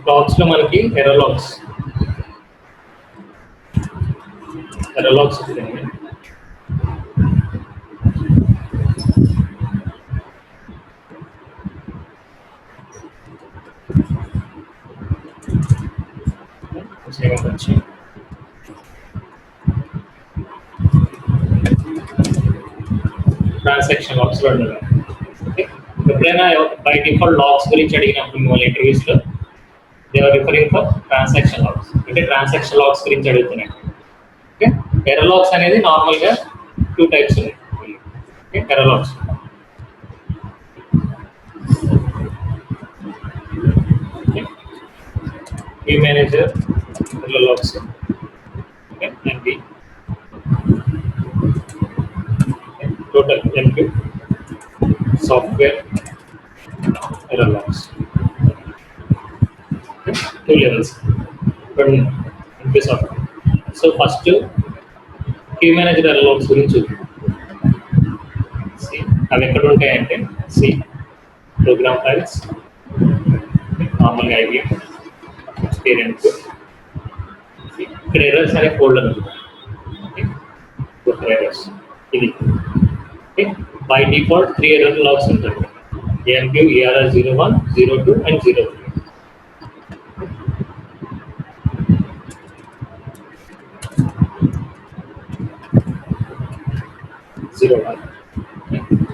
Logs లో మనకి error logs ఉంటాయి. వచ్చి ట్రాన్సాక్షన్ లాగ్స్ వాడుతున్నారు. ఎప్పుడైనా బై డిఫాల్ట్ లాగ్స్ గురించి అడిగినప్పుడు మిమ్మల్ని ఇంటర్వ్యూస్లో they are referring for transaction logs, అంటే ట్రాన్సాక్షన్ లాగ్స్ గురించి అడుగుతున్నాయి. ఓకే, ఎర్రర్ లాగ్స్ అనేది నార్మల్గా 2 టైప్స్ ఉన్నాయి. Okay, error logs view manager error logs, okay, and the total MQ software error logs. Okay, 2 levels from MQ software. So first queue manager error logs గురించి అవి ఎక్కడ ఉంటాయంటే programme files, నార్మల్గా IBM experience, ఇక్కడ errors అనే folder ఉంటుంది. Errors ఇది by default 3 error logs ఉంటాయి. AMQ ERR 01, 02 and 03.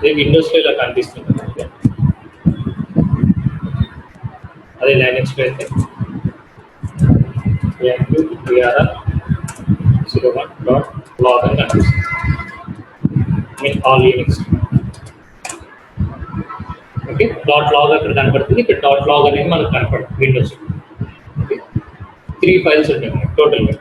ఇది విండోస్లో ఇలా కనిపిస్తుంది. అదే లైనక్స్లో అయితే AMQ ERR 01.log అని కనిపిస్తుంది. All Unix. ఓకే, .log అక్కడ కనపడుతుంది, ఇక్కడ .log అనేది మనకు కనపడుతుంది విండోస్. ఓకే, 3 ఫైల్స్ ఉంటాయి టోటల్గా.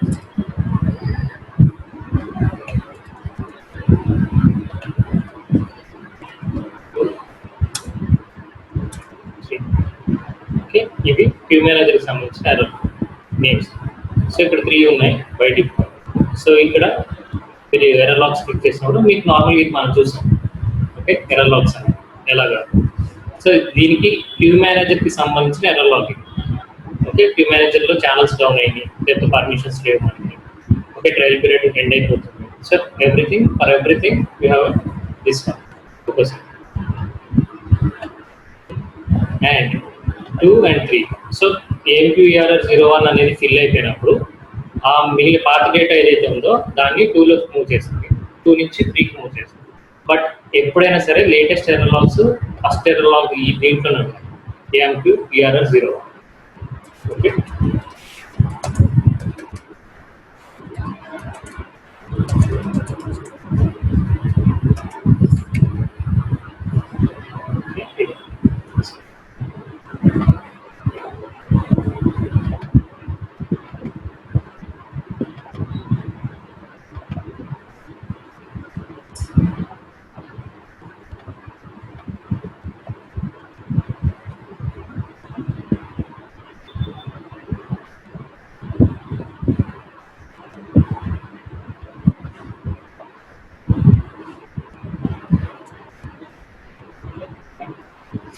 ఓకే, ఇవి క్యూ మేనేజర్కి సంబంధించిన ఎర్రర్ నేమ్స్. సో ఇక్కడ 3 ఉన్నాయి బై డిఫాల్ట్. సో ఇక్కడ మీరు ఎర్రర్ లాగ్స్ క్లిక్ చేసినప్పుడు మీకు నార్మల్గా ఇది మనం చూసాం. ఓకే, ఎర్రర్ లాగ్స్ అని ఎలాగా. సో దీనికి క్యూ మేనేజర్కి సంబంధించిన ఎర్రర్ లాగ్. ఓకే, క్యూ మేనేజర్లో ఛానల్స్ డౌన్ అయ్యి లేకపోతే పర్మిషన్స్ లేవు మనకి. ఓకే, ట్రయల్ పీరియడ్ ఎండ్ అయిపోతుంది. So everything you have this one focus. And 2 and 3. So AMQ ERR 01 అనేది ఫిల్ అయిపోయినప్పుడు ఆ మిగిలిన పాత డేటా ఏదైతే ఉందో దాన్ని 2లోకి మూవ్ చేస్తుంది, 2 నుంచి 3కి మూవ్ చేస్తుంది. బట్ ఎప్పుడైనా సరే latest error logs first error log ఈ దీంట్లోనే ఉంటాయి, AMQ ERR 01. ఓకే,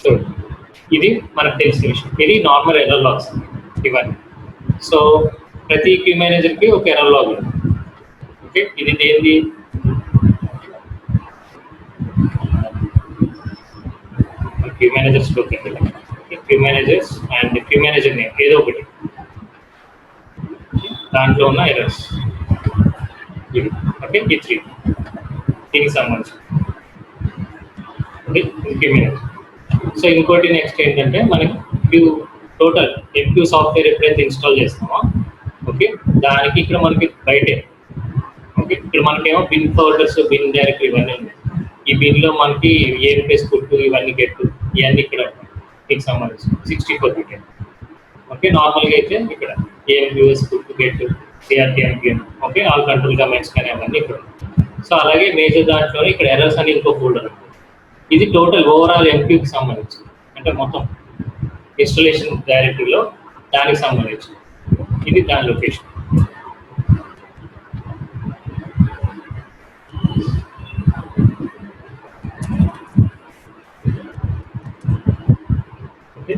సో ఇది మనకు తెలిసిన విషయం. ఇది నార్మల్ ఎర్రర్ లాగ్స్ ఇవన్నీ. సో ప్రతి క్యూ మేనేజర్కి ఒక ఎర్రర్ లాగ్ ఉంది. ఓకే, ఇది ఏంటి? క్యూ మేనేజర్స్లోకి వెళ్ళాలి. Queue managers and queue manager name ఏదో ఒకటి, దాంట్లో ఉన్న ఎర్రర్స్ ఇది. ఓకే, ఈ 3 దీనికి సంబంధించి. Okay, queue manager. సో ఇంకోటి నెక్స్ట్ ఏంటంటే మనకి టోటల్ MQ సాఫ్ట్వేర్ ఎప్పుడైతే ఇన్స్టాల్ చేస్తామో, ఓకే, దానికి ఇక్కడ మనకి బయటే. ఓకే, ఇక్కడ మనకేమో బిన్ ఫోల్డర్స్, బిన్ డైరెక్టరీ ఇవన్నీ ఉన్నాయి. ఈ బిన్లో మనకి AMPS పుట్టు, ఇవన్నీ గెట్టు, ఇవన్నీ ఇక్కడ దీనికి సంబంధించి 64 బిట్. ఓకే, నార్మల్గా అయితే ఇక్కడ AMQS పుట్టు, గెట్టు, CRT-MPM, okay, all control commands కానీ అవన్నీ ఇక్కడ. సో అలాగే మేజర్ దాంట్లోనే ఇక్కడ ఎర్రర్స్ అని ఇంకో ఫోల్డర్ ఉంది. ఇది టోటల్ ఓవరాల్ MQకి సంబంధించి, అంటే మొత్తం ఇన్స్టాలేషన్ డైరెక్టరీలో దానికి సంబంధించి. ఇది దాని location. Okay,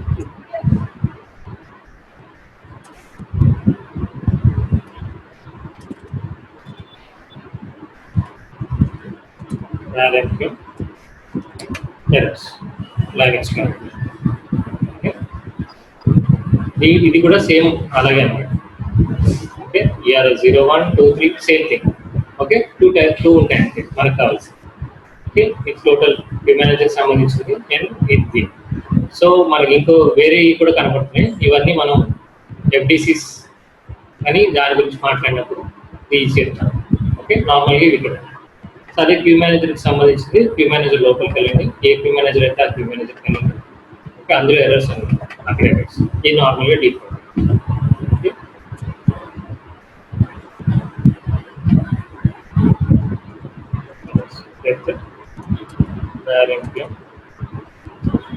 RMQ errors logins కాదు. ఓకే, ఇది కూడా సేమ్ అలాగే అనమాట. Okay, ER 0 1 2 3 same thing. Okay, two ఉంటాయి అంటే మనకు కావాల్సి. ఓకే, ఇది టోటల్ క్యూ మేనేజర్ సంబంధించింది అండ్ ఇది. సో మనకి ఇంకో వేరే కూడా కనపడుతున్నాయి. ఇవన్నీ మనం ఎఫ్డిసిస్ అని దాని గురించి మాట్లాడినప్పుడు ఇది చేస్తాం. ఓకే, నార్మల్గా ఇవి ఇక్కడ. సో అదే క్యూ మేనేజర్కి సంబంధించింది. క్యూ మేనేజర్ లోపలికి వెళ్ళండి, ఏ క్యూ మేనేజర్ అయితే ఆ క్యూ మేనేజర్కి వెళ్ళండి. ఓకే, అందులో ఎర్రర్స్ ఉన్నాయి, అక్కడ ఎర్రర్స్. ఇది నార్మల్గా default. Okay,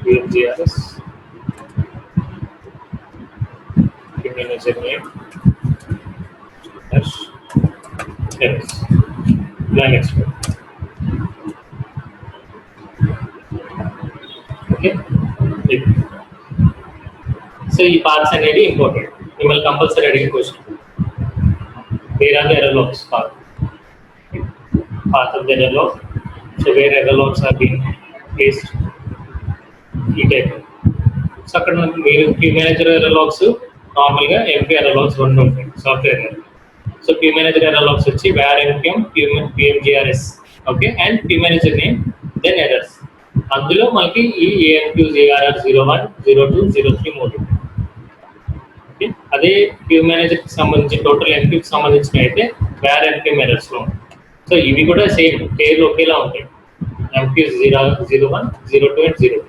PMGRS, manager name, dash, errors, blank expert. Okay, so ఈ parts అనేది important. మిమ్మల్ని కంపల్సరీ అడిగే question. Where are the error logs? Path of the error log. So where error logs are being placed? ఈ type. So అక్కడ మీరు queue manager error logs నార్మల్గా MP error logs రెండు ఉంటాయి software. So queue manager error logs వచ్చి where NPM పిఎంజిఆర్ఎస్. Okay, and queue manager name then errors. అందులో మనకి ఈ ఏఎన్క్యూ జిఆర్ఆర్ 01 02 03 మూడు. ఓకే, అదే క్యూ మేనేజర్కి సంబంధించి టోటల్ ఎంపీకి సంబంధించిన అయితే వేర్ ఎన్పిఎం ఎర్రర్స్లో ఉంటాయి. సో ఇవి కూడా సేమ్ పేర్లు ఒకేలా ఉంటాయి. ఎంపీ 01 02 అండ్ 02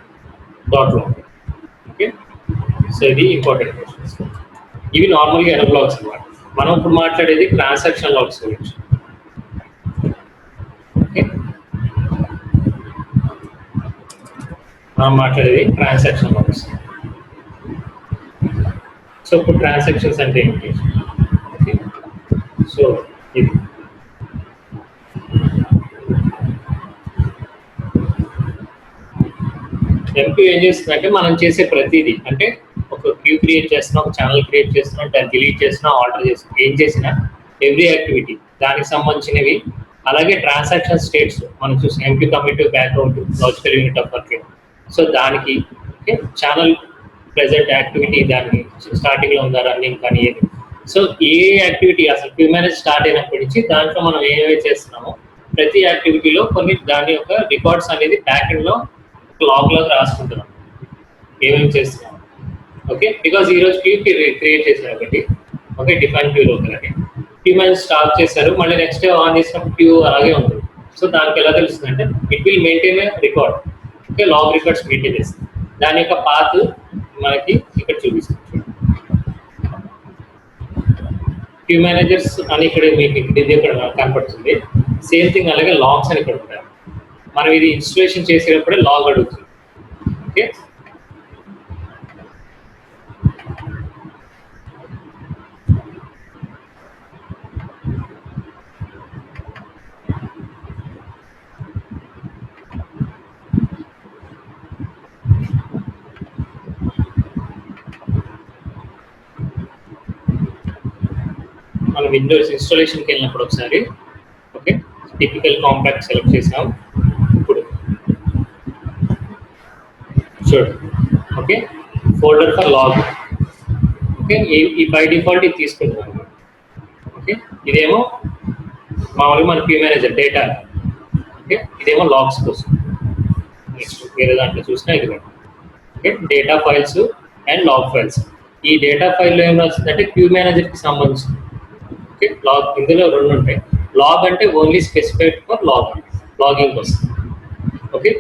డాట్లో ఉంటాయి. ఓకే, సో ఇది ఇంపార్టెంట్ క్వశ్చన్స్. ఇవి నార్మల్గా ఎర్రర్ లాగ్స్ అన్నమాట. మనం ఇప్పుడు మాట్లాడేది ట్రాన్సాక్షన్ లాగ్స్ గురించి. ఓకే, మనం మాట్లాడేది ట్రాన్సాక్షన్ లాగ్స్. సో ఇప్పుడు ట్రాన్సాక్షన్స్ అంటే ఏంటి? ఓకే, సో ఇది ఎంపీ ఏం చేస్తుందంటే మనం చేసే ప్రతిదీ, అంటే ఒక క్యూ క్రియేట్ చేస్తున్నాం, ఒక ఛానల్ క్రియేట్ చేస్తున్నాం, దాన్ని డిలీట్ చేస్తున్నాం, ఆర్డర్ చేస్తున్నాం, ఏం చేసినా ఎవ్రీ యాక్టివిటీ దానికి సంబంధించినవి. అలాగే ట్రాన్సాక్షన్ స్టేట్స్ మనం చూసాం, MP commit, back out, logical unit of work. So దానికి ఛానల్ ప్రెజెంట్ యాక్టివిటీ, దానికి స్టార్టింగ్లో ఉందా రన్నింగ్ కానీ ఏది. సో ఏ యాక్టివిటీ అసలు క్యూ మేనేజ్ స్టార్ట్ అయినప్పటి నుంచి దాంట్లో మనం ఏవైతే చేస్తున్నామో ప్రతి యాక్టివిటీలో కొన్ని దాని యొక్క రికార్డ్స్ అనేది బ్యాక్ ఎండ్లో లాగ్ లాగా రాసుకుంటున్నాం ఏమేమి చేస్తున్నాం. ఓకే, బికాజ్ ఈరోజు క్యూ క్రియేట్ చేశారు ఒకటి. ఓకే, డిఫైన్ క్యూ లోకల్ అని క్యూ మేనేజ్ స్టార్ట్ చేశారు, మళ్ళీ నెక్స్ట్ డే ఆన్ చేసినప్పుడు క్యూ అలాగే ఉంటుంది. సో దానికి ఎలా తెలుస్తుంది అంటే it will maintain a record. Okay, log records maintain చేస్తుంది. దాని యొక్క పాత్ మనకి ఇక్కడ చూపిస్తుంది. క్యూ మేనేజర్స్ అని ఇక్కడ మీకు ఇది ఇక్కడ కనపడుతుంది. సేమ్ థింగ్ అలాగే లాగ్స్ అని ఇక్కడ ఉంటాయి. మనం ఇది ఇన్స్టలేషన్ చేసేటప్పుడే లాగ్ అడుగుతుంది. ఓకే, మనం విండోస్ ఇన్స్టాలేషన్కి వెళ్ళినప్పుడు ఒకసారి ఓకే టిపికల్ కాంపాక్ట్ సెలెక్ట్ చేసాం. ఇప్పుడు చూడండి, okay folder for log. Okay, ఈ బై డిఫాల్ట్ ఇది తీసుకుంటున్నాం. ఓకే, ఇదేమో మామూలుగా మన క్యూ మేనేజర్ డేటా. ఓకే, ఇదేమో లాగ్స్ కోసం. నెక్స్ట్ వేరే దాంట్లో చూసినా ఇది. Okay, data files and log files. ఈ డేటా ఫైల్లో ఏం వస్తుందంటే క్యూ మేనేజర్కి సంబంధించింది. ఓకే, లాగ్ ఇందులో రెండు ఉంటాయి. లాగ్ అంటే ఓన్లీ స్పెసిఫైడ్ ఫర్ లాగింగ్ కోసం. ఓకే,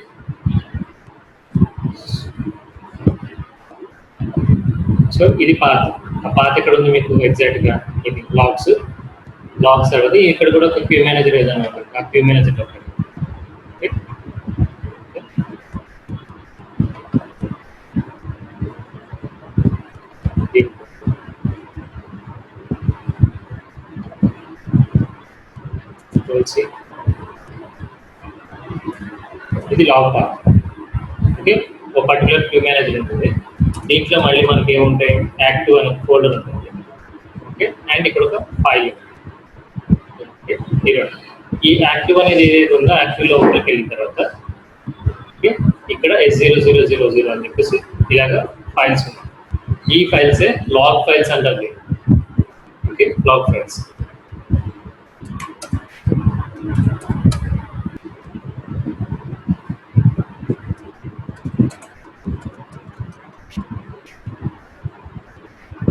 సో ఇది పాత్. ఆ పాత్ ఎక్కడ ఉంది మీకు ఎగ్జాక్ట్గా? ఇది లాగ్స్ అనేది ఇక్కడ కూడా ఒక క్యూ మేనేజర్ ఏదైనా ఉంటుంది, ఆ క్యూ మేనేజర్ ఒకటి. ఓకే, ఇది లాగ్ పాత్. ఓకే, ఒక పర్టికులర్ క్యూ మేనేజర్ ఉంటుంది. దీంట్లో మళ్ళీ మనకి ఏముంటాయి, యాక్టివ్ అనే ఫోల్డర్ ఉంటుంది. ఓకే, అండ్ ఇక్కడ ఒక ఫైల్. ఈ యాక్టివ్ అనేది ఏదైతే ఉందో యాక్టివ్ లోపలికి వెళ్ళిన తర్వాత ఓకే ఇక్కడ S0000 అని చెప్పేసి ఇలాగా ఫైల్స్ ఉన్నాయి. ఈ ఫైల్సే లాగ్ ఫైల్స్ అంటారు. Okay, log files.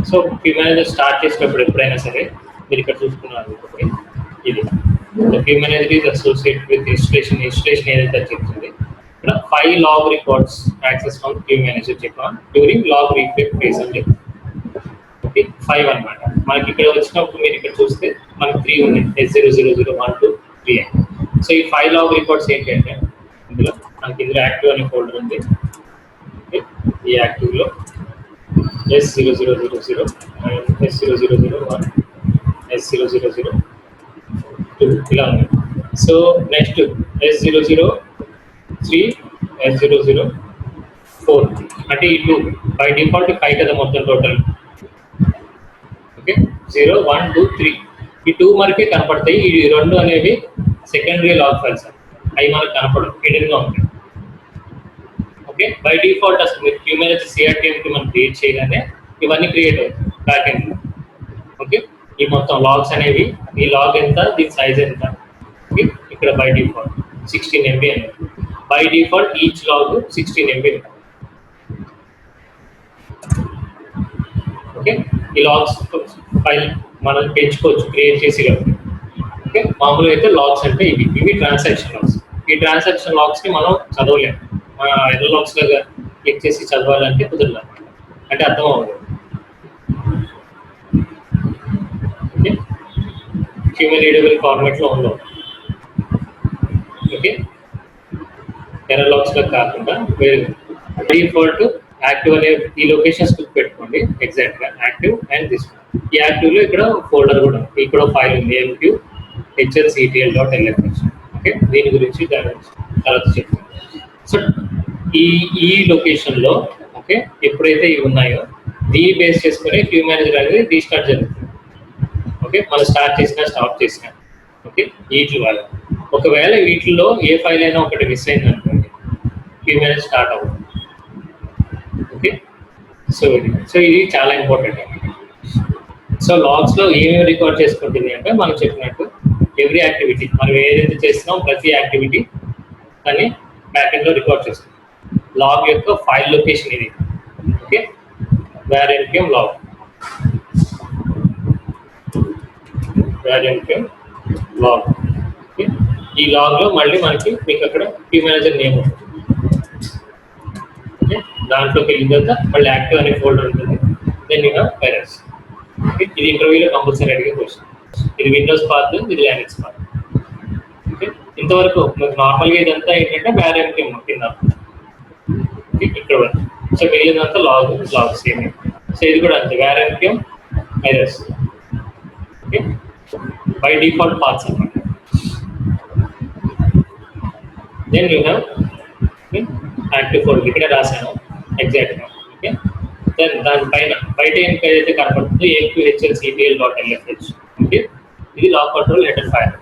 So queue manager start చేసినప్పుడు ఎప్పుడైనా సరే మీరు ఇక్కడ చూసుకున్నారు ఇది queue manager is associated with installation ఏదైతే చెప్తుంది ఇక్కడ 5 log records access from queue manager చెప్పాం డ్యూరింగ్ లాగ్ రీఫ్రెష్ ఫేజ్ అని చెప్పి. ఓకే, 5 అన్నమాట. మనకి ఇక్కడ వచ్చినప్పుడు మీరు ఇక్కడ చూస్తే మనకి 3 ఉన్నాయి, S0001 2 3 అని. సో ఈ 5 లాగ్ రికార్డ్స్ ఏంటంటే ఇందులో యాక్టివ్ అనే ఫోల్డర్ ఉంది. ఈ యాక్టివ్లో S0000 S0001 S0002 ఇలా ఉంది. సో నెక్స్ట్ S003 S004 అంటే ఈ 2 బై డిఫాల్ట్ 5 కదా మొత్తం టోటల్. ఓకే, 0 1 2 3 ఈ 2 మనకి కనపడతాయి. ఈ 2 అనేవి సెకండరీ లాగ్ ఫైల్స్, అవి మనకు కనపడవు, హిడెన్ గా ఉంటాయి. ఓకే, బై డిఫాల్ట్ అసలు మీరు క్యూ మేనేజర్ CRTMకి మనం క్రియేట్ చేయగానే ఇవన్నీ క్రియేట్ అవుతాయి బ్యాక్ ఎండ్. ఓకే, ఈ మొత్తం లాగ్స్ అనేవి ఈ లాగ్ ఎంత, దీని సైజ్ ఎంత. ఓకే, ఇక్కడ బై డిఫాల్ట్ 16 MB అనేది by default each log 16 MB. Okay, ఈ లాగ్స్ ఫైల్ మనం పెంచుకోవచ్చు క్రియేట్ చేసి. ఓకే, మామూలుగా అయితే లాగ్స్ అంటే ఇవి ట్రాన్సాక్షన్ లాగ్స్. ఈ ట్రాన్సాక్షన్ లాగ్స్ని మనం చదవలేము, ఎర్రర్ లాగ్స్ లాగా క్లిక్ చేసి చదవాలంటే కుదరదు, అంటే అర్థం అవ్వదు. ఓకే, హ్యూమన్ రీడబుల్ ఫార్మాట్లో ఉండవు. ఓకే, ఎర్రర్ లాగ్స్ లాగా కాకుండా వేరే డిఫాల్ట్ యాక్టివ్ అనే ఈ లొకేషన్స్ పెట్టుకోండి ఎగ్జాక్ట్గా యాక్టివ్ అండ్ దిస్. ఈ యాక్టివ్లో ఇక్కడ ఫోల్డర్ కూడా ఉంది, ఇక్కడ ఫైల్ ఉంది MQ HLCTL.lfh. ఓకే, దీని గురించి తర్వాత చెప్తాను. సో ఈ లొకేషన్లో ఓకే ఎప్పుడైతే ఇవి ఉన్నాయో దీన్ని బేస్ చేసుకుని క్యూ మేనేజర్ అనేది రీస్టార్ట్ జరుగుతుంది. ఓకే, మనం స్టార్ట్ చేసినా స్టాప్ చేసినా. ఓకే, వీటి వల్ల ఒకవేళ వీటిల్లో ఏ ఫైల్ అయినా ఒకటి మిస్ అయింది అనుకోండి క్యూ మేనేజర్ స్టార్ట్ అవ్వదు. ఓకే, సో ఇది చాలా ఇంపార్టెంట్. సో లాగ్స్లో ఏమేమి రికార్డ్ చేసుకుంటుంది అంటే మనం చెప్పినట్టు ఎవ్రీ యాక్టివిటీ మనం ఏదైతే చేస్తున్నాం ప్రతి యాక్టివిటీ దాన్ని బ్యాకెండ్లో రికార్డ్ చేస్తుంది. లాగ్ యొక్క ఫైల్ లొకేషన్ ఇది. Okay, npm log npm log. Okay, ఈ లాగ్లో మళ్ళీ మీకు అక్కడ క్యూ మేనేజర్ నేమ్ ఉంటుంది. ఓకే, దాంట్లోకి వెళ్ళిన తర్వాత మళ్ళీ యాక్టివ్ అనే ఫోల్డర్ ఉంటుంది. Then you have errors. ఇది ఇంటర్వ్యూలో కంపల్సరీ అడిగే క్వశ్చన్. ఇది విండోస్ పాత్, ఇది లినక్స్ పాత్. ఓకే, ఇంతవరకు మీకు నార్మల్గా ఇదంతా ఏంటంటే npm కింద ఇక్కడ వరకు. సో మిగిలినంతా లాగ్ సేమ్. సో ఇది కూడా అంతే npm errors. Okay, by default paths అన్నమాట. Then you have active folder ఇక్కడ రాశాను ఎగ్జాక్ట్గా. ఓకే, దెన్ దానిపైన బయట ఏదైతే కనపడుతుందో MQHLCTL.lfh. ఓకే, ఇది లాగ్ కంట్రోల్ హెడర్ ఫైల్.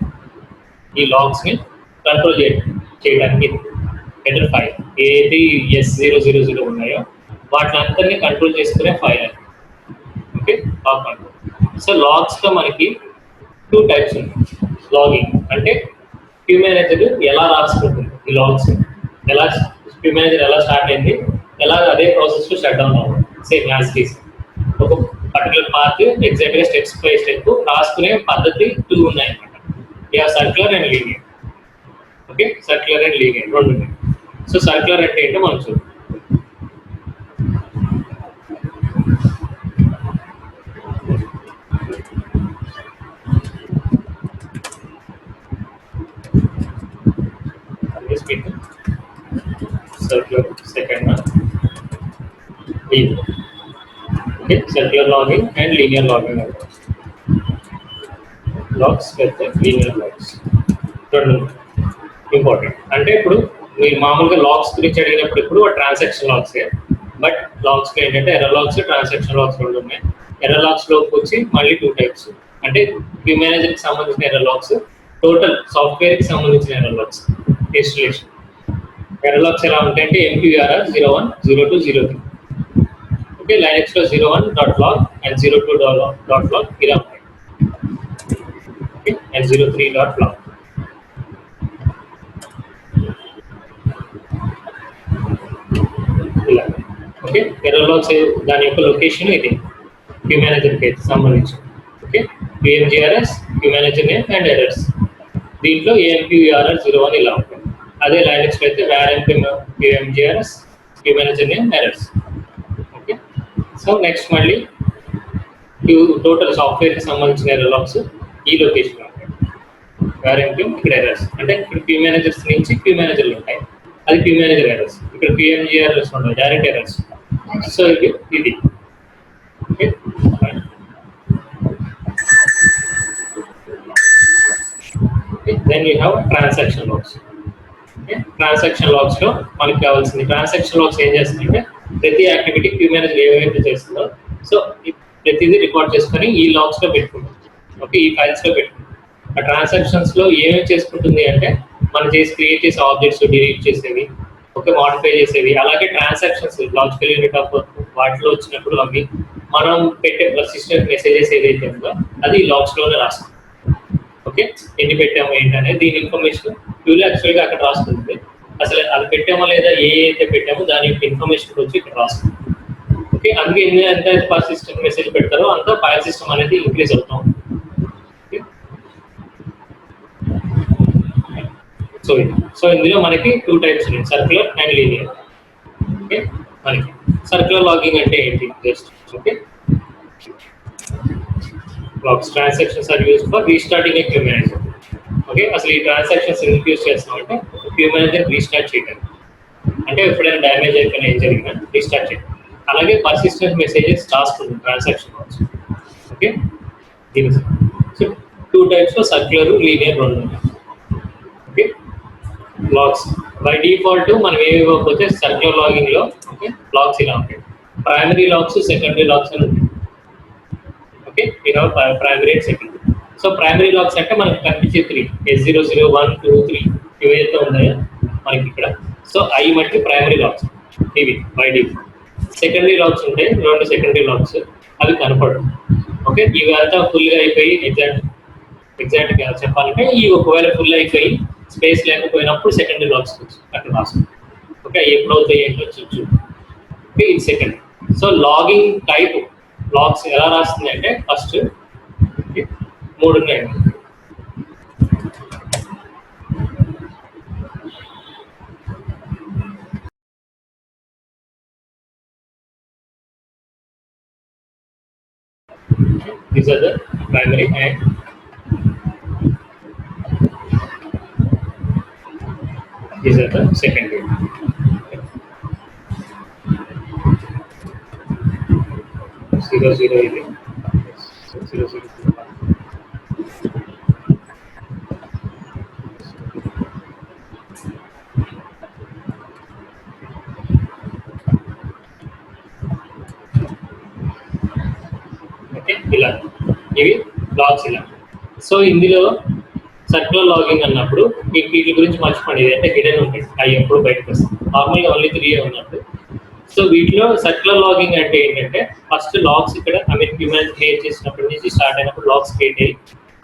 ఈ లాగ్స్ని కంట్రోల్ చేయడానికి హెడర్ ఫైల్ ఏది S000 ఉన్నాయో వాటిని కంట్రోల్ చేసుకునే ఫైల్ అది. Okay, log control. సో లాగ్స్లో మనకి 2 టైప్స్ ఉన్నాయి. లాగింగ్ అంటే క్యూ మేనేజర్ ఎలా రాసుకుంటుంది ఈ లాగ్స్, ఎలా క్యూ మేనేజర్ ఎలా స్టార్ట్ అయింది, ఎలా అదే ప్రాసెస్లో షట్ డౌన్ అవ్వదు. సేమ్ యాజ్ ఇట్ ఈస్ ఒక పర్టికులర్ పాత్ ఎగ్జాక్ట్గా స్టెప్స్ బై స్టెప్ రాసుకునే పద్ధతి 2 ఉన్నాయన్నమాట. Circular and linear. Okay, circular and linear 2 ఉన్నాయి. సో సర్క్యులర్ అంటే ఏంటో మనం చూద్దాం. Circular second one. Okay, circular logging and linear logging. Logs with linear logs. Important. అంటే ఇప్పుడు మీరు మామూలుగా లాగ్స్ గురించి అడిగినప్పుడు ఇప్పుడు ట్రాన్సాక్షన్ లాగ్స్, బట్ లాగ్స్ ఏంటంటే ఎర్రర్ లాగ్స్, ట్రాన్సాక్షన్ లాగ్స్ రెండు ఉన్నాయి. ఎర్రర్ లాగ్స్ లోకి వచ్చి మళ్ళీ 2 టైప్స్, అంటే క్యూ మేనేజర్కి సంబంధించిన ఎర్రర్ లాగ్స్, టోటల్ సాఫ్ట్వేర్కి సంబంధించిన error logs installation. Error logs ఎలా ఉంటాయంటే MQERR 01, 02, 03. Okay, లైనక్స్లో 01.log and 02.log ఇలా ఉంటాయి. Okay, and 03.log. ఇలా. ఓకే, ఎర్రర్ లాగ్స్ దాని యొక్క లొకేషన్ ఇది క్యూ మేనేజర్కి సంబంధించి. Okay, QMGRS, queue manager name and errors. దీంట్లో AMQERR 01 ఇలా ఉంటుంది. అదే లైనక్స్లో అయితే QMGRS, queue manager name, errors. Okay, so next మళ్ళీ టోటల్ సాఫ్ట్వేర్కి సంబంధించిన ఎర్రర్ లాగ్స్ ఈ లొకేషన్ ఉంటాయి. VARMQ ఇక్కడ ఎర్రర్స్, అంటే ఇక్కడ క్యూ మేనేజర్స్ నుంచి క్యూ మేనేజర్లు ఉంటాయి, అది క్యూ మేనేజర్ ఎర్రర్స్. ఇక్కడ QMGRS ఉంటాయి, డైరెక్ట్ ఎర్రర్స్. సో ఇది okay. Then you have transaction logs. Transaction logs లో మనకి కావాల్సింది, ట్రాన్సాక్షన్ లాగ్స్ ఏం చేస్తుందంటే ప్రతి యాక్టివిటీ క్యూ మేనేజర్ ఏవైతే చేస్తుందో సో ప్రతిదీ రికార్డ్ చేసుకొని ఈ లాగ్స్ లో పెట్టుకుంటుంది. ఓకే, ఈ ఫైల్స్ లో పెట్టుకుంటుంది. ఆ ట్రాన్సాక్షన్స్ లో ఏమేమి చేసుకుంటుంది అంటే మనం క్రియేట్ చేసే ఆబ్జెక్ట్స్ డిలీట్ చేసేవి, ఓకే, మాడిఫై చేసేవి. అలాగే ట్రాన్సాక్షన్స్ లాజికల్ యూనిట్ ఆఫ్ వాటిలో వచ్చినప్పుడు అవి మనం పెట్టే పర్సిస్టెంట్ మెసేజెస్ ఏదైతే ఉందో అది లాగ్స్ లోనే రాస్తుంది. ఓకే, ఎన్ని పెట్టాము ఏంటనేది దీని ఇన్ఫర్మేషన్ క్యూలో యాక్చువల్గా అక్కడ రాస్తుంది. అసలు అది పెట్టామో లేదా ఏ అయితే పెట్టామో దాని యొక్క ఇన్ఫర్మేషన్ వచ్చి ఇక్కడ రాస్తుంది. ఓకే, అందుకే ఎంత అయితే పర్సిస్టెంట్ మెసేజ్ పెడతారో అంత ఫైల్ సిస్టమ్ అనేది ఇంక్రీజ్ అవుతాం. సో ఇందులో మనకి 2 టైప్స్ ఉన్నాయి, సర్క్యులర్ అండ్ లీనియర్. ఓకే, మనకి సర్క్యులర్ లాగింగ్ అంటే ఏంటి just okay. Logs transactions are used for restarting a queue manager. Okay, అసలు ఈ ట్రాన్సాక్షన్స్ ఎందుకు యూజ్ చేస్తున్నాం అంటే క్యూ మేనేజర్ రీస్టార్ట్ చేయడానికి, అంటే ఎప్పుడైనా డ్యామేజ్ అయిపోయినా ఏం జరిగినా రీస్టార్ట్ చేయడం. అలాగే పర్సిస్టెంట్ మెసేజెస్ రాసుకుంటుంది transaction logs. Okay, so 2 types లో సర్క్యులర్, లీనియర్ రెండు ఉన్నాయి. ఓకే, లాగ్స్ బై డిఫాల్ట్ మనం ఏమి ఇవ్వకపోతే సర్క్యులర్ లాగింగ్ లో ఓకే లాగ్స్ ఇలా ఉంటాయి. ప్రైమరీ లాగ్స్, సెకండరీ లాగ్స్ అని ఉంటాయి. Okay, primary and secondary. So primary logs అంటే మనకి కనిపించే 3 S0, 0, 1, 2, 3 ఇవైతే ఉన్నాయో మనకి ఇక్కడ, సో అవి మట్టి ప్రైమరీ లాగ్స్ ఇవి బై డిఫాల్ట్. సెకండరీ లాగ్స్ ఉంటాయి, 2 సెకండరీ లాగ్స్, అవి కనపడవు. ఓకే, ఇవి అంతా ఫుల్గా అయిపోయి ఎగ్జాక్ట్గా చెప్పాలంటే ఈ ఒకవేళ ఫుల్ అయిపోయి స్పేస్ లేకపోయినప్పుడు సెకండరీ లాగ్స్ అక్కడ రాస్తుంది. ఓకే, ఎప్పుడు అవుతాయి ఏంటో చూడు. ఓకే, ఇది second. So logging type logs ఎలా రాస్తుంది అంటే ఫస్ట్ 3 ఉన్నాయి. These are the primary and these are the secondary. 0, 0 ఇది 0, 0. ఓకే, ఇలా ఇవి లాగ్స్ ఇలా. సో ఇందులో సర్క్యులర్ లాగింగ్ అన్నప్పుడు మీకు వీటి గురించి మర్చిపోండి, అంటే హిడెన్ ఉంటుంది, అవి ఎప్పుడు బయటకు వస్తాయి. నార్మల్గా ఓన్లీ 3 ఉన్నట్టు. సో వీటిలో సర్క్యులర్ లాగింగ్ అంటే ఏంటంటే ఫస్ట్ లాగ్స్ ఇక్కడ క్యూ మేనేజర్ క్రియేట్ చేసినప్పటి నుంచి స్టార్ట్ అయినప్పుడు లాగ్స్ క్రియేట్ అయ్యి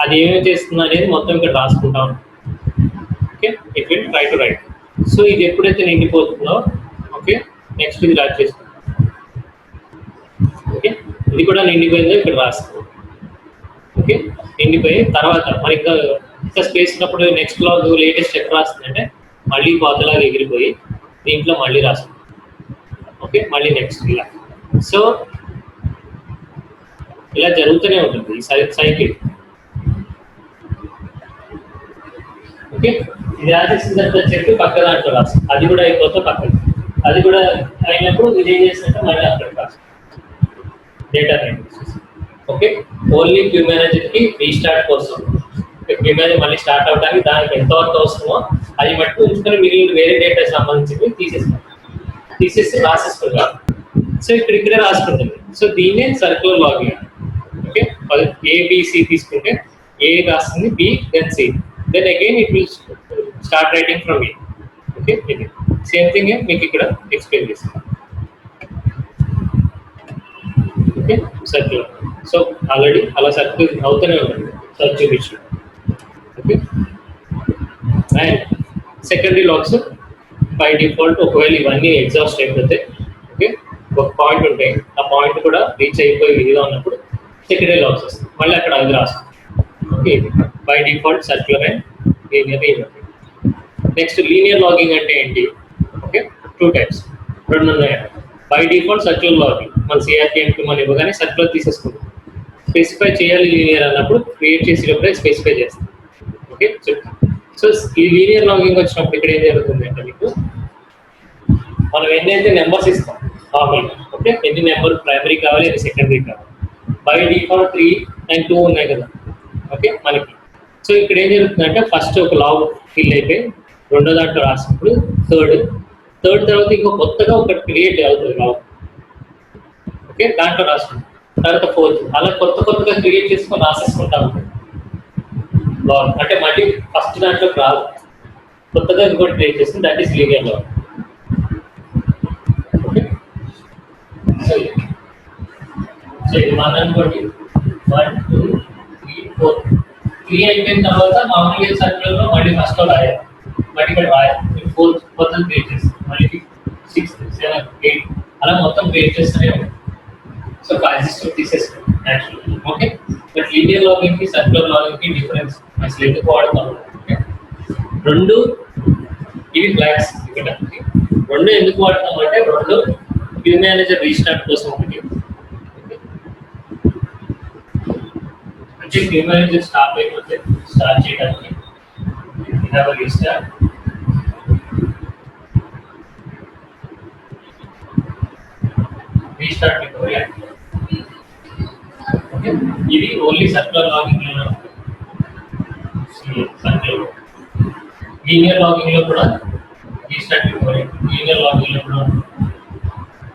అది ఏమేమి చేస్తుంది అనేది మొత్తం ఇక్కడ రాసుకుంటా ఉంటాం. Okay, it will try to right. So ఇది ఎప్పుడైతే నిండిపోతుందో ఓకే నెక్స్ట్ ఇది రాట్ చేసుకుంటాం. ఓకే, ఇది కూడా నిండిపోయిందో ఇక్కడ రాస్తాం. ఓకే, నిండిపోయి తర్వాత మరి ఇంకా స్పేస్ ఉన్నప్పుడు నెక్స్ట్ లాగ్ లేటెస్ట్ ఎక్కడ రాస్తుందంటే మళ్ళీ పాతలాగా ఎగిరిపోయి దీంట్లో మళ్ళీ రాస్తుంది. ఓకే, మళ్ళీ నెక్స్ట్ ఇలా. సో ఇలా జరుగుతూనే ఉంటుంది ఈ సైకిల్. ఓకే, ఇది రాసేసిన తర్వాత చెప్పి పక్క దాంట్లో రాస్తుంది, అది కూడా అయిపోతే పక్కన, అది కూడా అయినప్పుడు ఇది ఏం చేసినట్టు మళ్ళీ అక్కడికి రాస్తుంది data. Okay, only queue manager కి రీస్టార్ట్ కోసం క్యూ మేనేజర్ మళ్ళీ స్టార్ట్ అవడానికి దానికి ఎంతవరకు అవసరమో అది మట్టుకు ఉంచుకొని మిగిలిన వేరే డేటా సంబంధించి తీసేసి రాసేసుకుంటారు. సో ఇక్కడే రాసుకుంటుంది. సో దీన్నే సర్క్యులర్ లాగింగ్. ఓకే, ఏబిసి తీసుకుంటే ఏ రాస్తుంది, B then C, then again it will start writing from A. Okay, ఇది సేమ్ థింగ్ మీకు ఇక్కడ ఎక్స్ప్లెయిన్ చేస్తాను. Okay, circular. సో ఆల్రెడీ అలా సర్కిల్ అవుతూనే ఉంటుంది, సర్చ్ చూపించు. Okay, and secondary logs by default ఒకవేళ ఇవన్నీ ఎగ్జాస్ట్ అయిపోతే, ఓకే, ఒక పాయింట్ ఉంటాయి, ఆ పాయింట్ కూడా రీచ్ అయిపోయి ఇదిగా ఉన్నప్పుడు సెకండరీ లాగ్స్ వస్తాయి, మళ్ళీ అక్కడ అది రాస్తాం. Okay, by default circular and linear ఇవ్వండి. నెక్స్ట్ లీనియర్ లాగింగ్ అంటే ఏంటి? ఓకే, 2 టైప్స్, 2 ఉన్నాయి. బై డిఫాల్ట్ సర్క్యులర్ లాగింగ్, మన సిఆర్టీఎంకి మనం ఇవ్వగానే సర్క్యులర్ తీసేసుకుంటాం. స్పెసిఫై చేయాలి లీనియర్ అన్నప్పుడు క్రియేట్ చేసేటప్పుడే స్పెసిఫై చేస్తాం. ఓకే, సో ఈ లీనియర్ లాగింగ్ వచ్చినప్పుడు ఇక్కడ ఏం జరుగుతుంది అంటే మీకు మనం ఎన్నైతే నెంబర్స్ ఇస్తాం నార్మల్గా. ఓకే, ఎన్ని నెంబర్ ప్రైమరీ కావాలి, ఎన్ని సెకండరీ కావాలి. బై డిఫాల్ట్ 3 and 2 ఉన్నాయి కదా. ఓకే, మనకి సో ఇక్కడ ఏం జరుగుతుందంటే ఫస్ట్ ఒక లాగ్ ఫిల్ అయిపోయి రెండో దాంట్లో రాసినప్పుడు థర్డ్ తర్వాత ఇంకో కొత్తగా ఒకటి క్రియేట్ అవుతుంది లాగ్. ఓకే, దాంట్లో రాసుకుంటాం. తర్వాత 4th అలా కొత్తగా క్రియేట్ చేసుకొని రాసేసుకుంటా ఉంటాం లాగ్. అంటే మళ్ళీ ఫస్ట్ దాంట్లోకి రాదు, కొత్తగా ఇంకోటి క్రియేట్ చేసుకుని that is linear log. Okay, so ఇది మన అనుకోండి 1 2 3 4 3 అయిపోయిన తర్వాత మామూలుగా సర్కిల్లో మళ్ళీ ఫస్ట్లో రాయాలి, మళ్ళీ ఇక్కడ రాయాలి, 4th కొత్తగా క్రియేట్ చేస్తాం, మళ్ళీ 6 7 8 అలా మొత్తం క్రియేట్ చేస్తూనే ఉంటాం. సో ట్రాన్సిస్టర్ తీసేస్తాం actually. Okay, but linear logging కి సర్క్యులర్ లాగింగ్ కి డిఫరెన్స్ అసలు ఎందుకు వాడతాం? ఓకే, రెండు ఇవి ఫ్లాగ్స్ ఇక్కడ. రెండు ఎందుకు వాడతాం అంటే రెండు క్యూ మేనేజర్ రీస్టార్ట్ కోసం ఒకటి, అంటే క్యూ మేనేజర్ స్టాప్ అయిపోతే స్టార్ట్ చేయడానికి ఇలాగ రీస్టార్ట్, రీస్టార్ట్ రికవరీ. ఓకే, ఇది ఓన్లీ సర్క్యులర్ లాగింగ్ లో సర్క్యులర్. లీనియర్ లాగింగ్ లో కూడా రీస్టార్ట్ రికవరీ, లీనియర్ లాగింగ్ లో కూడా.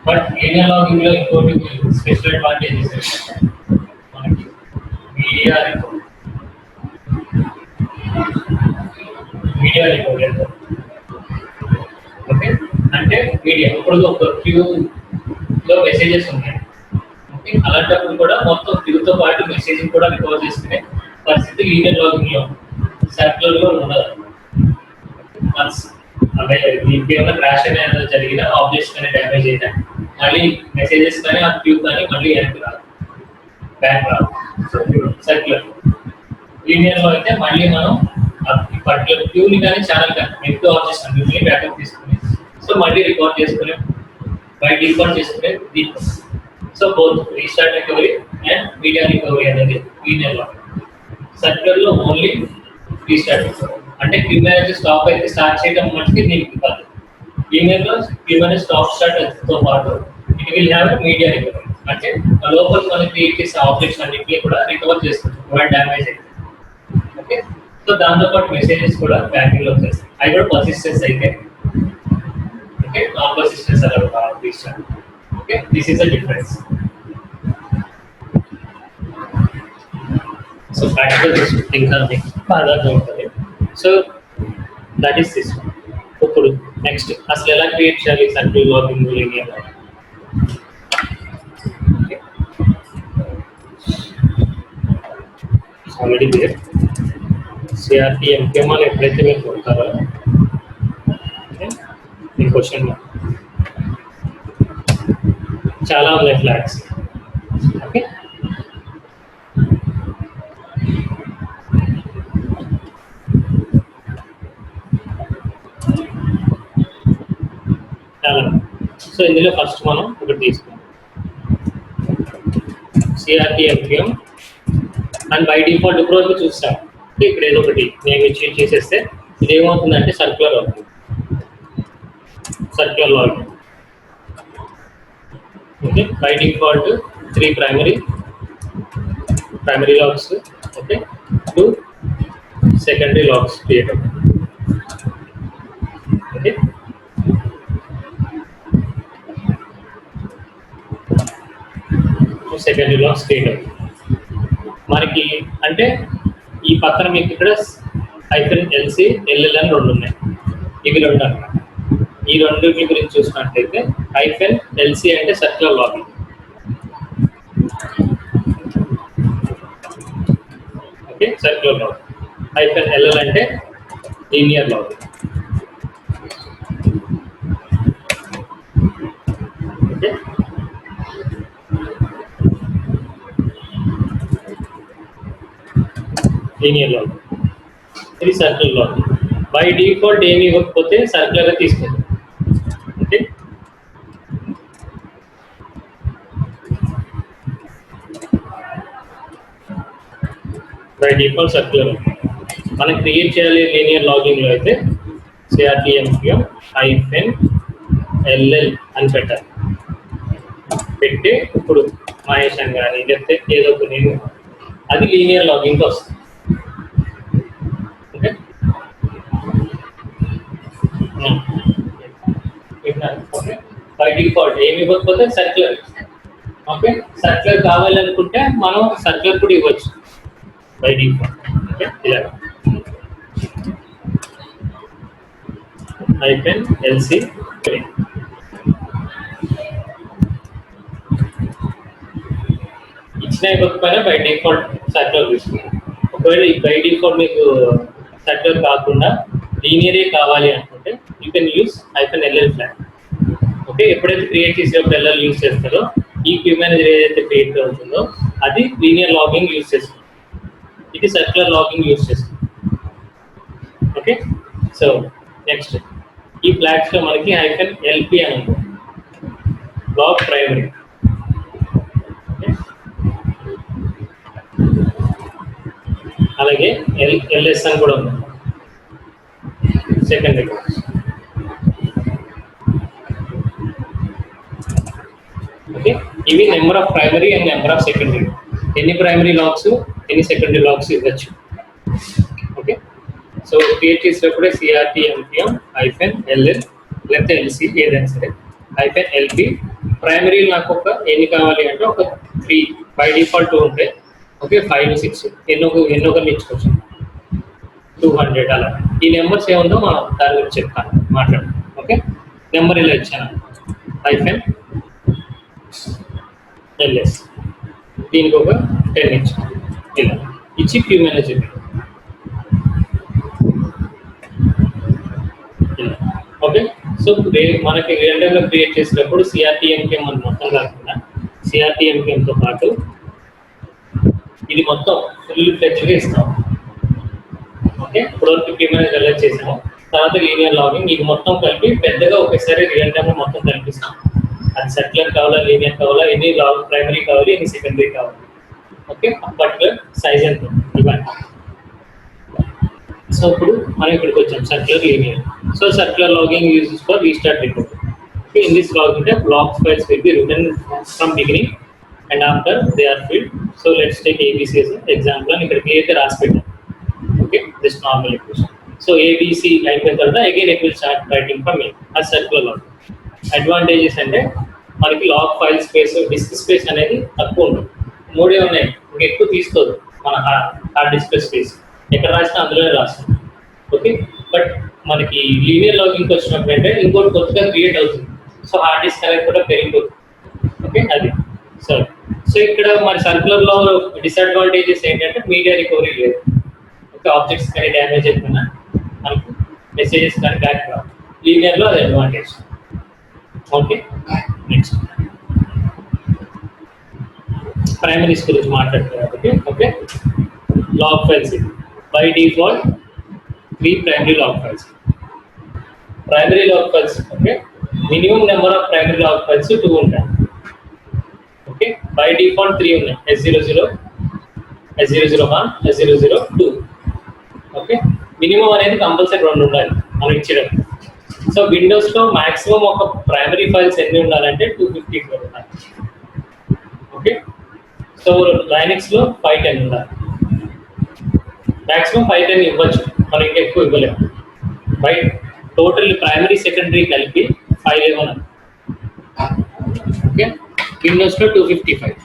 బట్ లీనియర్ లాగింగ్ లో ఇంకోటి స్పెషల్ అడ్వాంటేజెస్ మనకి మీడియా రికవరీ. ఓకే, అంటే మీడియా ఇప్పుడు ఒక క్యూ లో మెసేజెస్ ఉన్నాయి. ఓకే, అలాంటప్పుడు కూడా మొత్తం క్యూతో పాటు మెసేజ్ కూడా రికవర్ చేసుకునే పరిస్థితి లీనియర్ లాగింగ్ లో, సర్క్యులర్ లో ఉండదు. ఇంకేమైనా క్రాష్ అనేది జరిగిన ఆబ్జెక్ట్స్ కానీ డ్యామేజ్ అయినా మళ్ళీ మెసేజెస్ కానీ ఆ క్యూ కానీ మళ్ళీ వెనక్కి రాదు, బ్యాక్ రాదు. So circular. లీనియర్ లో అయితే మళ్ళీ మనం పర్టికులర్ క్యూని కానీ ఛానల్ కానీ ఎక్కువ ఆబ్జెక్ట్స్ అన్నింటినీ బ్యాకప్ తీసుకుని సో మళ్ళీ రికార్డ్ చేసుకుని బై డిఫాల్ట్ చేసుకునే దీంట్లో. So both restart recovery and media recovery అనేది లీనియర్ లో. సర్క్యులర్ లో ఓన్లీ రీస్టార్ట్ రికవరీ, అంటే క్యూ మేనేజర్ స్టాప్ అయితే స్టార్ట్ చేయడం మటుకి దీనికి కాదు. లీనియర్ లో క్యూ మేనేజర్ స్టాప్ స్టార్ట్ తో పాటు it will have media recovery, అంటే లోపల మనం క్రియేట్ చేసే ఆబ్జెక్ట్స్ అన్నింటినీ కూడా రికవర్ చేస్తుంది ఒకవేళ డ్యామేజ్ అయితే. ఓకే, సో దాంతో పాటు మెసేజెస్ కూడా బ్యాకింగ్ లో వచ్చేస్తాయి. అవి కూడా పర్సిస్టెన్స్ అయితే. ఓకే, నాన్ పర్సిస్టెన్స్ అలా restart. Okay, this is the difference. So practical ఇంకా బాగా ఉంటుంది. So that is this. ఇప్పుడు నెక్స్ట్ అసలు ఎలా క్రియేట్ చేయాలి circular logging linear logging. Already there సిఆర్టీఎంకే మనం ఎప్పుడైతే మీరు కొడతారో ఈ క్వశ్చన్ చాలా ఉన్నాయి ఫ్లాగ్స్. ఓకే, చాలా. సో ఇందులో ఫస్ట్ మనం ఒకటి తీసుకుంటాం సిఆర్టీఎంకేఎం అండ్ బై డిఫాల్ట్ ఇప్పుడు చూస్తాం. ఇక్కడ ఏదో ఒకటి నేను చేంజ్ చేసేస్తే ఇది ఏమవుతుందంటే సర్క్యులర్ అవుతుంది, circular logging. Okay, by default 3 primary logs, okay, 2 secondary logs create అవుతాయి. సెకండరీ లాగ్ స్టేట్ అవుతుంది మనకి. అంటే ఈ పక్కన మీకు ఇక్కడ -LC LL అని రెండు ఉన్నాయి, ఇవి రెండు అన్నమాట. ఈ రెండు గురించి చూసినట్లయితే -LC అంటే circular logging, okay, circular logging. -LL అంటే linear logging, okay. Linear logging, ఇది సర్క్యులర్ లాగింగ్. బై డిఫాల్ట్ ఏమి ఇవ్వకపోతే సర్క్యులర్ గా తీసుకుంటాం, ఓకే. బై డిఫాల్ట్ సర్క్యులర్ మనం క్రియేట్ చేయాలి లీనియర్ లాగింగ్ లో అయితే CRTMQM -LL అని పెట్టాలి. పెట్టి ఇప్పుడు మహేష్ అని కానీ లేకపోతే ఏదో ఒక నేను అది లీనియర్ లాగింగ్ వస్తుంది, ఓకే. బై డిఫాల్ట్ ఏమి ఇవ్వకపోతే సర్క్యులర్, ఓకే. సర్క్యులర్ కావాలనుకుంటే మనం సర్క్యులర్ కూడా ఇవ్వచ్చు బై డిఫాల్ట్, ఓకే. ఇలా -LC ఇచ్చిన ఇవ్వకపోయినా బై డిఫాల్ట్ సర్క్యులర్ తీసుకుంటాం. ఒకవేళ ఈ బై డిఫాల్ట్ మీకు సర్క్యులర్ కాకుండా లీనియరే కావాలి అనుకుంటే you can use -LL flag, okay. ఎప్పుడైతే క్రియేట్ చేసేటప్పుడు LL యూజ్ చేస్తారో ఈ క్యూ మేనేజర్ ఏదైతే క్రియేట్ అవుతుందో అది లీనియర్ లాగింగ్ యూజ్ చేస్తుంది, ఇది సర్క్యులర్ లాగింగ్ యూజ్ చేస్తుంది, ఓకే. సో నెక్స్ట్ ఈ ఫ్లాగ్స్ లో మనకి -LP అని ఉంది, లాగ్ ప్రైమరీ, అలాగే LS అని కూడా ఉంది, సెకండరీ. ఓకే, ఇవి number of primary and number of secondary, ఎన్ని ప్రైమరీ లాగ్స్ ఎన్ని సెకండరీ లాగ్స్ ఇవ్వచ్చు, ఓకే. సో క్రియేట్ చేసేటప్పుడే CRTMQM -LL లేకపోతే LC ఏదైనా సరే -LP. ప్రైమరీ నాకు ఒక ఎన్ని కావాలి అంటే ఒక 3, బై డిఫాల్ట్ 2 ఉంటాయి, ఓకే. 5 6 ఎన్నో ఒకరిని ఇచ్చుకోవచ్చు, 200 అలా. ఈ నెంబర్స్ ఏముందో మనం దాని గురించి చెప్తాను మాట్లాడు, ఓకే. నెంబర్ ఇలా ఇచ్చాను -LS, దీనికి ఒక 10 ఇచ్చాను, ఇలా ఇచ్చి క్యూ మేనేజర్ ఓకే. సో మనకి రియల్ టైంలో క్రియేట్ చేసినప్పుడు CRTMQM అని మొత్తం కాకుండా CRTMQM తో పాటు ఇది మొత్తం ఫుల్ ఫ్లెడ్జ్గా ఇస్తాం, ఓకే. ఇప్పటివరకు క్యూ మేనేజర్ ఎలా చేసాము, తర్వాత లీనియర్ లాగింగ్, ఇది మొత్తం కలిపి పెద్దగా ఒకేసారి రియల్ టైంలో మొత్తం కల్పిస్తాం. అది సర్క్యులర్ కావాలా, లీనియర్ కావాలా, ఎన్ని లాగ్ ప్రైమరీ కావాలి, ఎన్ని సెకండరీ కావాలి, ఓకే. పర్టికులర్ సైజ్ ఎంత ఇవ్వండి. సో ఇప్పుడు మనం ఇక్కడికి వచ్చాం circular linear. So circular logging uses for restart report. In this logging log files will be written from beginning and after they are filled. So let's take ABC as an example and ఇక్కడ clear గా రాసి పెట్టాం, okay. This normal equation. So ABC అయిపోయిన తర్వాత again it will start writing from A అది circular logging. Advantages అంటే మనకి log file space, disk space అనేది తక్కువ ఉంటుంది, 3 ఉన్నాయి, ఇంకా ఎక్కువ తీసుకోదు మన హార్డ్ డిస్క్ స్పేస్, ఎక్కడ రాసినా అందులోనే రాస్తాం, ఓకే. బట్ మనకి లీనియర్ లాగింగ్కి వచ్చినప్పుడు అంటే ఇంకోటి కొత్తగా క్రియేట్ అవుతుంది, సో హార్డ్ డిస్క్ అనేది కూడా పెరిగిపోతుంది, ఓకే. అది సరే. సో ఇక్కడ మన సర్క్యులర్లో డిసడ్వాంటేజెస్ ఏంటంటే మీడియా రికవరీ లేదు, ఓకే. ఆబ్జెక్ట్స్ కానీ డ్యామేజ్ అయిపోయినా మనకు మెసేజెస్ కానీ బ్యాక్ రావు, లీనియర్లో అది అడ్వాంటేజ్, ఓకే. నెక్స్ట్ ప్రైమరీస్ గురించి మాట్లాడుతున్నారు, okay. Log files by default 3 primary log files. Primary log files, okay. Minimum number of primary log files 2 ఉంటాయి, ఓకే. బై డిఫాల్ట్ 3 ఉన్నాయి, S00, S001, S002, okay. Minimum అనేది compulsory 2 ఉండాలి మనం ఇచ్చేటప్పుడు. So విండోస్లో maximum ఒక primary files ఎన్ని ఉండాలంటే 254 ఉండాలి, ఓకే. సో లైనక్స్లో 510 ఉండాలి, మాక్సిమం 510 ఇవ్వచ్చు, మనం ఇంకా ఎక్కువ ఇవ్వలేము. బై టోటల్ ప్రైమరీ సెకండరీ కలిపి 511, ఓకే. విండోస్లో 255,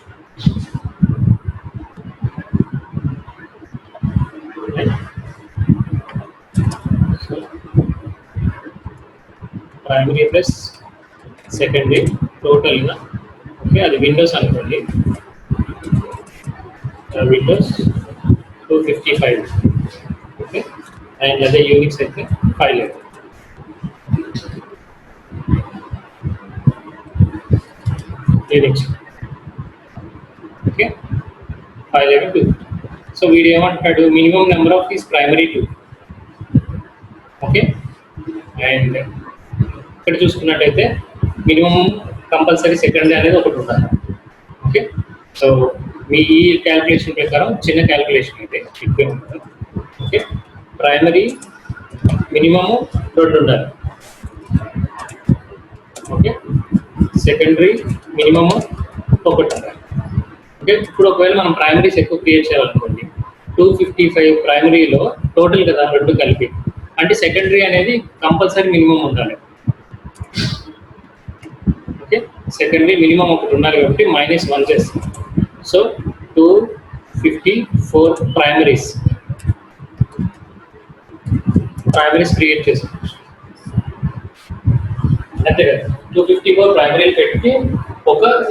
ప్రైమరీ ప్లస్ సెకండరీ టోటల్గా ఓకే అది విండోస్ అనుకోండి విండోస్ 255 ఓకే అండ్ అదే యూనిక్స్ అయితే 511 యూనిక్స్ ఓకే 511 సో వీడు ఏమంటాడు minimum number of this primary 2 okay and ఇక్కడ చూసుకున్నట్టయితే మినిమం కంపల్సరీ సెకండరీ అనేది ఒకటి ఉండాలి ఓకే సో మీ ఈ క్యాల్కులేషన్ ప్రకారం చిన్న క్యాల్కులేషన్ అయితే ఎక్కువ ఉంటుంది ఓకే ప్రైమరీ మినిమము 2 ఉండాలి ఓకే సెకండరీ మినిమము 1 ఉండాలి ఓకే ఇప్పుడు ఒకవేళ మనం ప్రైమరీస్ ఎక్కువ క్రియేట్ చేయాలనుకోండి 255 ప్రైమరీలో టోటల్ కదా 2 కలిపి అంటే సెకండరీ అనేది కంపల్సరీ మినిమం ఉండాలి ఓకే సెకండరీ మినిమం ఒకటి ఉండాలి కాబట్టి -1 చేస్తాం సో 254 ప్రైమరీస్ క్రియేట్ చేసుకోవచ్చు అంతే కదా 254 ప్రైమరీలు పెట్టి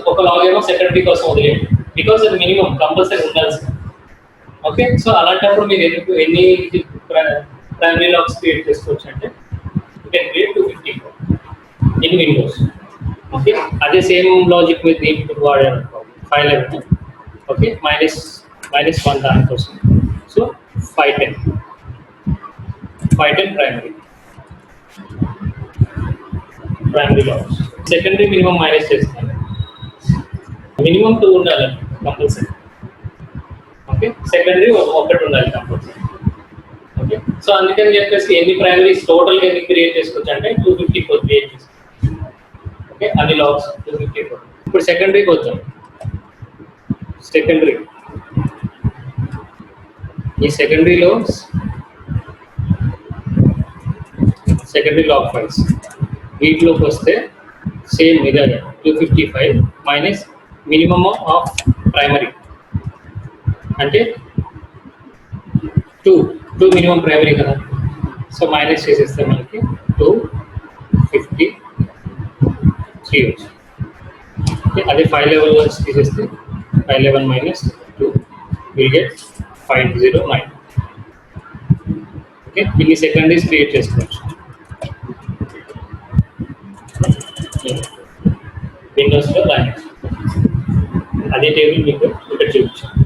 ఒక లాగ్ ఏమో సెకండరీ కోసం వదిలేయండి బికాస్ అది మినిమం కంపల్సరీ ఉండాల్సింది ఓకే సో అలాంటప్పుడు మీరు ఎన్ని ప్రైమరీ లాగ్స్ క్రియేట్ చేసుకోవచ్చు అంటే క్రియేట్ 254 ఇన్ విండోస్ ఓకే అదే సేమ్ లాజిక్ మీద ఇప్పుడు వాడారు 511 ఓకే -1 దానికోసం so 510 primary logs secondary minimum minus చేస్తాను మినిమం 2 ఉండాలి కంపల్సరీ ఓకే సెకండరీ ఒకటి ఉండాలి కంపల్సరీ ఓకే సో అందుకని చెప్పేసి ఎన్ని ప్రైమరీస్ టోటల్గా ఎన్ని క్రియేట్ చేసుకోవచ్చు అంటే 254 క్రియేట్ చేసుకోవచ్చు ఓకే అన్ని లాగ్స్ 254 ఇప్పుడు సెకండరీకి వచ్చాం ఈ సెకండరీలో సెకండరీ లాగ్ ఫైల్స్ వీటిలోకి వస్తే సేమ్ ఇదే 255 మైనస్ మినిమమ్ ఆఫ్ ప్రైమరీ అంటే 2 మినిమం ప్రైమరీ కదా సో మైనస్ చేసేస్తే మనకి 253 వచ్చి అదే 511 తీసేస్తే 511 మైనస్ 2 విల్ గెట్ 509 ఓకే ఇన్ని సెకండరీస్ క్రియేట్ చేసుకోవచ్చు విండోస్లో దాని అదే టేబుల్ మీకు ఇక్కడ చూపించాను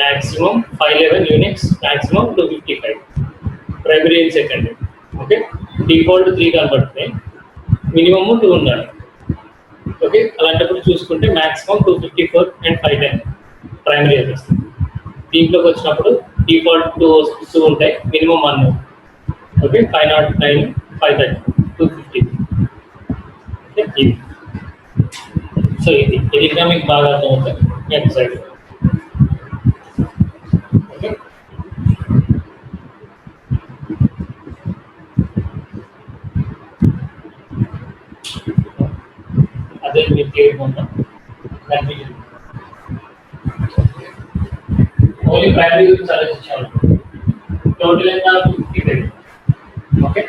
maximum 511 units maximum 255 primary and secondary okay default 3 కనబడుతున్నాయి మినిమమ్ 2 ఉండాలి ఓకే అలాంటప్పుడు చూసుకుంటే మ్యాక్సిమం 254 అండ్ 510 ప్రైమరీ అది వస్తుంది దీంట్లోకి వచ్చినప్పుడు డిఫాల్ట్ 2 ఉంటాయి మినిమం 1 ఓకే 509 530 250 ఓకే ఇది సో ఇది ఎకనామిక్ బాగా అర్థమవుతుంది వెబ్సైట్ ఓకే అదే మీరు చేయకుండా ఓన్లీ ప్రైమరీ గురించి ఆలోచించాలి టోటల్ ఎంత 55 ఓకే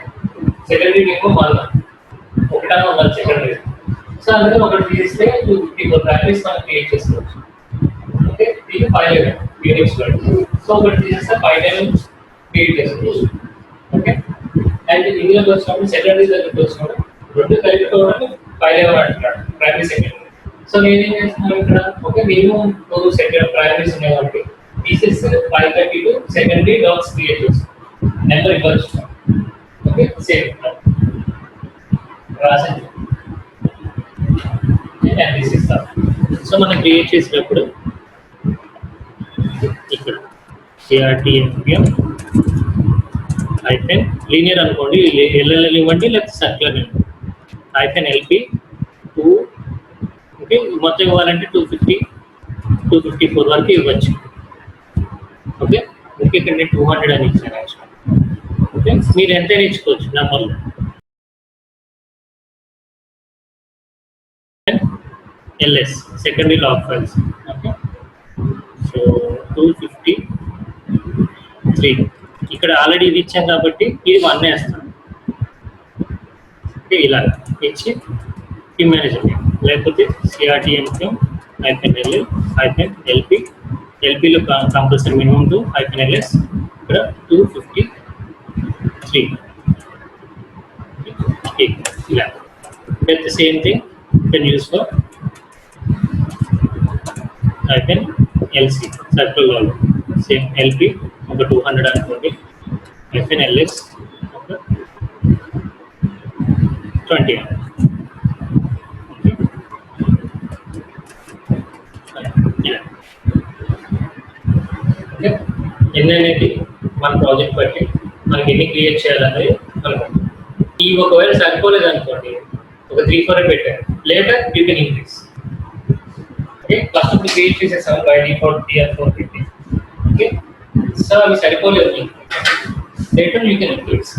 సెకండరీ మినిమం 1 ఒకటన్నా ఉండాలి సెకండరీ సో అందుకని ఒకటి తీస్తే 254 ప్రైమరీస్ మనం క్రియేట్ చేసుకోవచ్చు ఓకే ఇది 511 యూనిట్స్ సో ఒకటి తీసేస్తే 510 క్రియేట్ చేసుకోవచ్చు ఓకే అండ్ ఇందులోకి వచ్చినప్పుడు సెకండరీ దగ్గరికి వచ్చినప్పుడు 2 కలిపి 511 అంటున్నాడు ప్రైమరీ సెకండరీ సో నేనేం చేస్తున్నాను ఇక్కడ ఓకే మినిమం 2 సెకండరీ ప్రైమరీస్ ఉన్నాయి కాబట్టి తీసేస్తే 532 సెకండరీ లాగ్స్ క్రియేట్ చేస్తాం నెంబర్ ఇవ్వచ్చు ఓకే సేమ్ రాసండి అండ్ దిస్ ఇస్ సో మనం క్రియేట్ చేసినప్పుడు ఇక్కడ CRTMPM హైఫెన్ లీనియర్ అనుకోండి ఎల్ఎల్ఎల్ ఇవ్వండి లేకపోతే సర్క్యులర్ ఇవ్వండి హైఫెన్ LP 2 ఓకే మొత్తం ఇవ్వాలంటే 254 వరకు ఇవ్వచ్చు ఓకే ఓకే ఇక్కడ నేను 200 అని ఇచ్చాను యాక్చువల్ ఓకే మీరు ఎంతైనా ఇచ్చుకోవచ్చు నెంబర్లో LS secondary log files okay so 253 ఇక్కడ ఆల్రెడీ ఇది ఇచ్చాం కాబట్టి ఇది 1 వేస్తాం ఇలా ఇచ్చి టీమ్ మేనేజర్ లేకపోతే సిఆర్టీఎంక్యూ -LL -LP ఎల్పిలో కంపల్సరీ మినిమం 2 -LS ఇక్కడ 253 ఇలా that the same thing can use for -LC circle వాల్ సేమ్ LP ఒక 200 అనుకోండి -LS ఒక 20 ఎన్ని అనేది మన ప్రాజెక్ట్ బట్టి మనకి ఎన్ని క్రియేట్ చేయాలనేది మనకు ఈ ఒకవేళ సరిపోలేదు అనుకోండి ఒక 3-4 పెట్టారు later you can increase okay first ఇప్పుడు క్రియేట్ చేసేసాం బై డిఫాల్ట్ 3 or 4 పెట్టి ఓకే సో అవి సరిపోలేదు లేటర్ యూ కెన్ ఇంక్రీజ్